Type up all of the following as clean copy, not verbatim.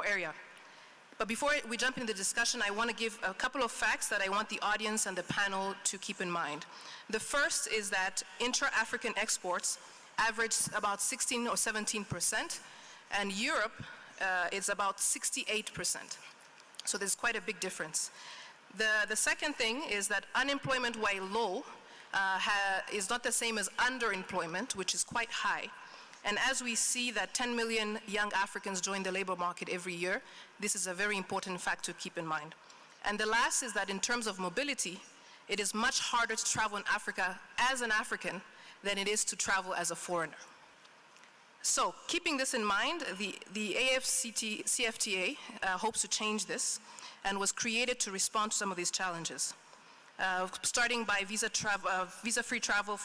area. But before we jump into the discussion, I want to give a couple of facts that I want the audience and the panel to keep in mind. The first is that intra-African exports average about 16 or 17%, and Europe is about 68%. So there's quite a big difference. The second thing is that unemployment, while low, is not the same as underemployment, which is quite high. And as we see that 10 million young Africans join the labor market every year, this is a very important fact to keep in mind. And the last is that in terms of mobility, it is much harder to travel in Africa as an African than it is to travel as a foreigner. So, keeping this in mind, the AFCFTA hopes to change this and was created to respond to some of these challenges. Starting by visa-free travel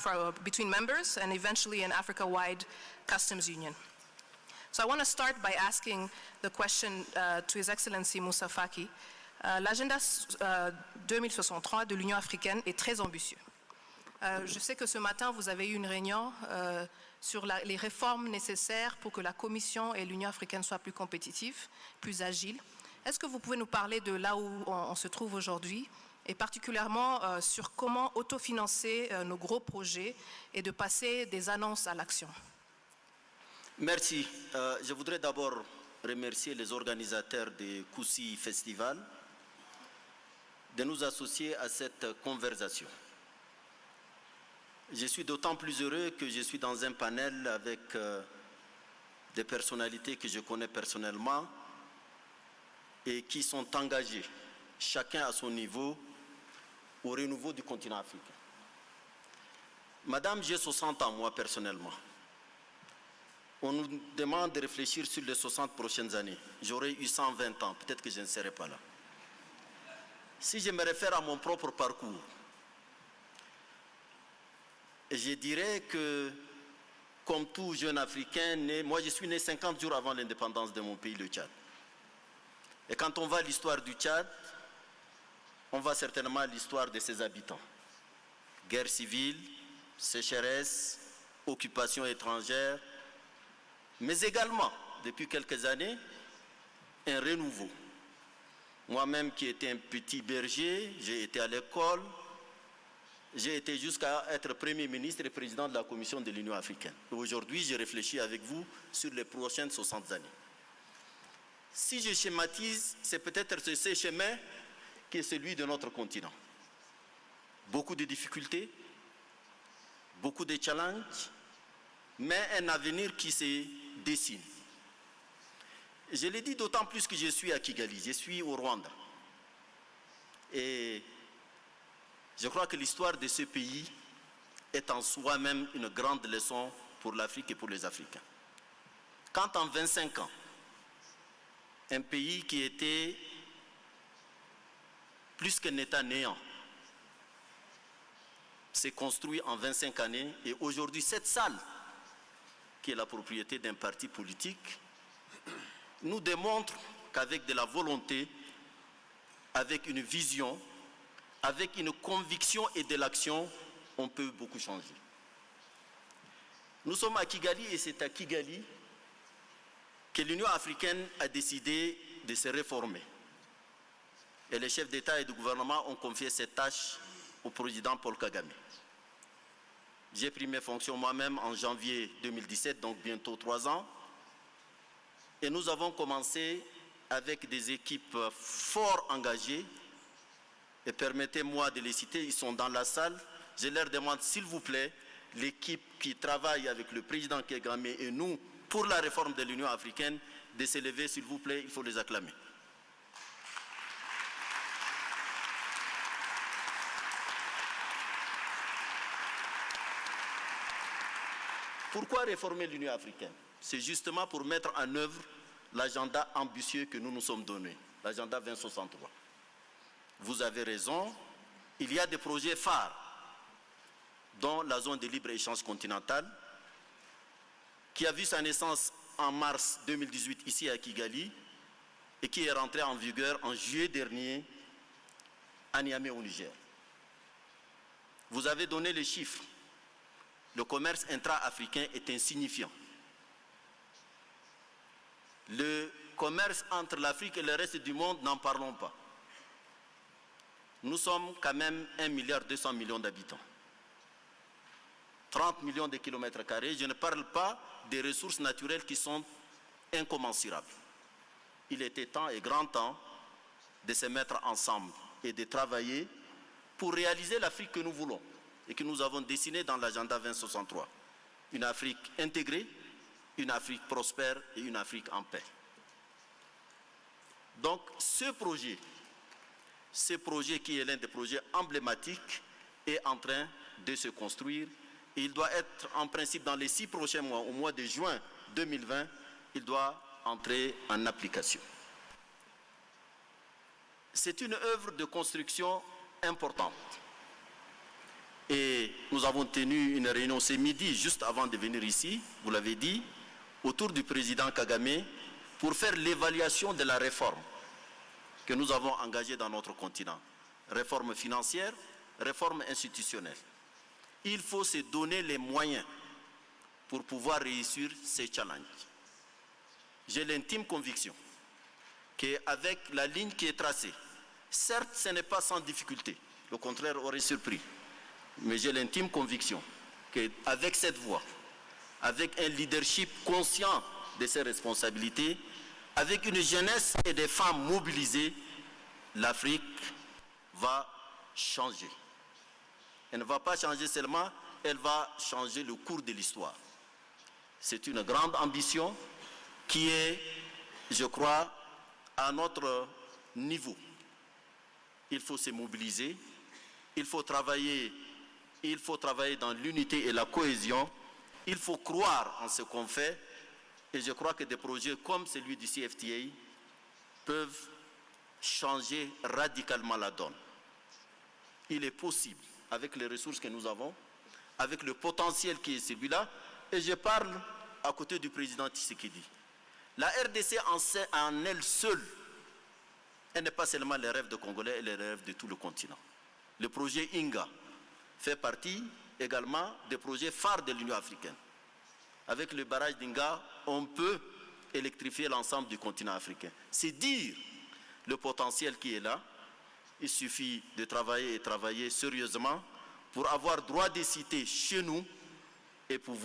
between members and eventually an Africa-wide customs union. So I want to start by asking the question to His Excellency Moussa Faki. L'agenda 2063 de l'Union africaine est très ambitieux. Je sais que ce matin, vous avez eu une réunion sur les réformes nécessaires pour que la Commission et l'Union africaine soient plus compétitives, plus agiles. Est-ce que vous pouvez nous parler de là où on se trouve aujourd'hui et particulièrement sur comment autofinancer nos gros projets et de passer des annonces à l'action? Merci. Je voudrais d'abord remercier les organisateurs du Koussi Festival de nous associer à cette conversation. Je suis d'autant plus heureux que je suis dans un panel avec des personnalités que je connais personnellement et qui sont engagées, chacun à son niveau, au renouveau du continent africain. Madame, j'ai 60 ans, moi, personnellement. On nous demande de réfléchir sur les 60 prochaines années. J'aurais eu 120 ans, peut-être que je ne serai pas là. Si je me réfère à mon propre parcours, je dirais que, comme tout jeune Africain, moi je suis né 50 jours avant l'indépendance de mon pays, le Tchad. Et quand on va à l'histoire du Tchad, on va certainement à l'histoire de ses habitants. Guerre civile, sécheresse, occupation étrangère, mais également, depuis quelques années, un renouveau. Moi-même qui étais un petit berger, j'ai été à l'école, j'ai été jusqu'à être Premier ministre et président de la Commission de l'Union africaine. Aujourd'hui, je réfléchis avec vous sur les prochaines 60 années. Si je schématise, c'est peut-être ce chemin qui est celui de notre continent. Beaucoup de difficultés, beaucoup de challenges, mais un avenir qui se dessine. Je l'ai dit d'autant plus que je suis à Kigali, je suis au Rwanda. Et je crois que l'histoire de ce pays est en soi-même une grande leçon pour l'Afrique et pour les Africains. Quand en 25 ans, un pays qui était plus qu'un État néant s'est construit en 25 années et aujourd'hui cette salle, qui est la propriété d'un parti politique, nous démontre qu'avec de la volonté, avec une vision, avec une conviction et de l'action, on peut beaucoup changer. Nous sommes à Kigali et c'est à Kigali que l'Union africaine a décidé de se réformer. Et les chefs d'État et de gouvernement ont confié cette tâche au président Paul Kagame. J'ai pris mes fonctions moi-même en janvier 2017, donc bientôt 3 ans. Et nous avons commencé avec des équipes fort engagées. Et permettez-moi de les citer, ils sont dans la salle. Je leur demande s'il vous plaît, l'équipe qui travaille avec le président Kagame et nous pour la réforme de l'Union africaine, de se lever s'il vous plaît, il faut les acclamer. Pourquoi réformer l'Union africaine? C'est justement pour mettre en œuvre l'agenda ambitieux que nous nous sommes donné, l'agenda 2063. Vous avez raison, il y a des projets phares, dont la zone de libre-échange continentale, qui a vu sa naissance en mars 2018 ici à Kigali, et qui est rentrée en vigueur en juillet dernier à Niamey au Niger. Vous avez donné les chiffres. Le commerce intra-africain est insignifiant. Le commerce entre l'Afrique et le reste du monde, n'en parlons pas. Nous sommes quand même 1,2 milliard d'habitants. 30 millions de kilomètres carrés. Je ne parle pas des ressources naturelles qui sont incommensurables. Il était temps et grand temps de se mettre ensemble et de travailler pour réaliser l'Afrique que nous voulons et que nous avons dessinée dans l'agenda 2063. Une Afrique intégrée, une Afrique prospère et une Afrique en paix. Donc ce projet qui est l'un des projets emblématiques est en train de se construire. Et il doit être en principe dans les 6 prochains mois, au mois de juin 2020, il doit entrer en application. C'est une œuvre de construction importante. Et nous avons tenu une réunion ce midi, juste avant de venir ici, vous l'avez dit, autour du président Kagame, pour faire l'évaluation de la réforme que nous avons engagée dans notre continent. Réforme financière, réforme institutionnelle. Il faut se donner les moyens pour pouvoir réussir ces challenges. J'ai l'intime conviction qu'avec la ligne qui est tracée, certes, ce n'est pas sans difficulté, le contraire aurait surpris, mais j'ai l'intime conviction qu'avec cette voie, avec un leadership conscient de ses responsabilités, avec une jeunesse et des femmes mobilisées, l'Afrique va changer. Elle ne va pas changer seulement, elle va changer le cours de l'histoire. C'est une grande ambition qui est, je crois, à notre niveau. Il faut se mobiliser, il faut travailler dans l'unité et la cohésion, il faut croire en ce qu'on fait, et je crois que des projets comme celui du CFTA peuvent changer radicalement la donne. Il est possible, avec les ressources que nous avons, avec le potentiel qui est celui-là, et je parle à côté du président Tshisekedi. La RDC en elle seule, elle n'est pas seulement les rêves des Congolais, elle est les rêves de tout le continent. Le projet INGA fait partie également des projets phares de l'Union africaine. Avec le barrage d'Inga, on peut électrifier l'ensemble du continent africain. C'est dire le potentiel qui est là. Il suffit de travailler et travailler sérieusement pour avoir droit de cité chez nous et pouvoir